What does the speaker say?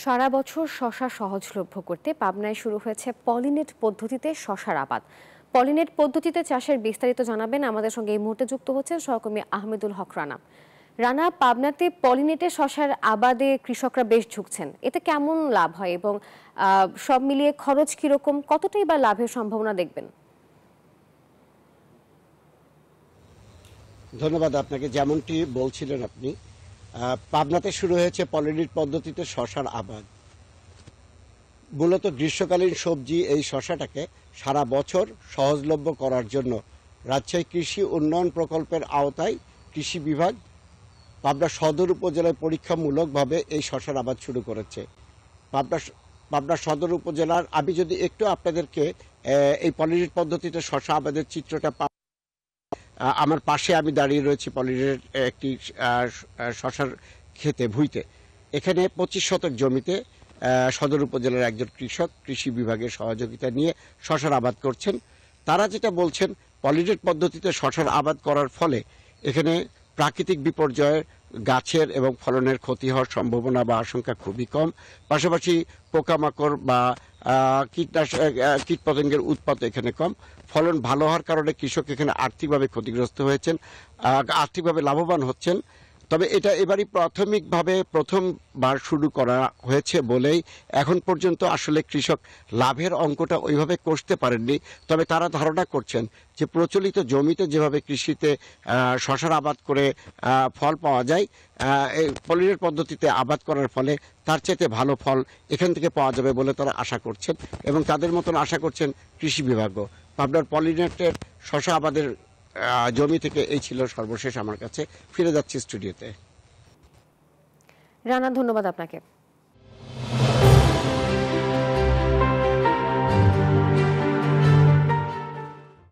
সারা বছর শশা সহজলভ্য করতে পাবনায় শুরু হয়েছে পলিনেট পদ্ধতিতে শশার আবাদ। পলিনেট পদ্ধতিতে চাষের বিস্তারিত জানাবেন আমাদের সঙ্গে এই মুহূর্তে যুক্ত হচ্ছেন সহকর্মী আহমেদুল হক রানা। রানা, পাবনাতে পলিনেটে শশার আবাদে কৃষকরা বেশ ঝুঁকছেন, এতে কেমন লাভ হয় এবং সব মিলিয়ে খরচ কিরকম, কতটাই বা লাভের সম্ভাবনা দেখবেন? ধন্যবাদ আপনাকে। যেমনটি বলছিলেন আপনি, পাবনাতে শুরু হয়েছে পলিনেট পদ্ধতিতে শশার আবাদ। মূলত গ্রীষ্মকালীন সবজি এই শশাটাকে সারা বছর সহজলভ্য করার জন্য রাজশাহী কৃষি উন্নয়ন প্রকল্পের আওতায় কৃষি বিভাগ পাবনা সদর উপজেলায় পরীক্ষামূলকভাবে এই শশার আবাদ শুরু করেছে। পাবনা পাবনা সদর উপজেলার, আমি যদি একটু আপনাদেরকে এই পলিনেট পদ্ধতিতে শশা আবাদের চিত্রটা, আমার পাশে আমি দাঁড়িয়ে রয়েছি পলিনেট একটি শশার ক্ষেতে, ভুঁইতে। এখানে 25 শতক জমিতে সদর উপজেলার একজন কৃষক কৃষি বিভাগের সহযোগিতা নিয়ে শশার আবাদ করছেন। তারা যেটা বলছেন, পলিনেট পদ্ধতিতে শশার আবাদ করার ফলে এখানে প্রাকৃতিক বিপর্যয়ের গাছের এবং ফলনের ক্ষতি হওয়ার সম্ভাবনা বা আশঙ্কা খুবই কম। পাশাপাশি পোকামাকড় বা কীটপতঙ্গের উৎপাত এখানে কম। ফলন ভালো হওয়ার কারণে কৃষক এখানে আর্থিকভাবে ক্ষতিগ্রস্ত হয়েছেন, আর্থিকভাবে লাভবান হচ্ছেন। তবে এটা এবারই প্রাথমিকভাবে প্রথমবার শুরু করা হয়েছে বলেই এখন পর্যন্ত আসলে কৃষক লাভের অঙ্কটা ওইভাবে কষতে পারেননি। তবে তারা ধারণা করছেন যে প্রচলিত জমিতে যেভাবে কৃষিতে শশার আবাদ করে ফল পাওয়া যায়, এই পলিনেট পদ্ধতিতে আবাদ করার ফলে তার চাইতে ভালো ফল এখান থেকে পাওয়া যাবে বলে তারা আশা করছেন, এবং তাদের মতন আশা করছেন কৃষি বিভাগও। পাবনার পলিনেটের শশা আবাদের জমি থেকে এই ছিল সর্বশেষ আমার কাছে। ফিরে যাচ্ছি স্টুডিওতে। রানা, ধন্যবাদ আপনাকে।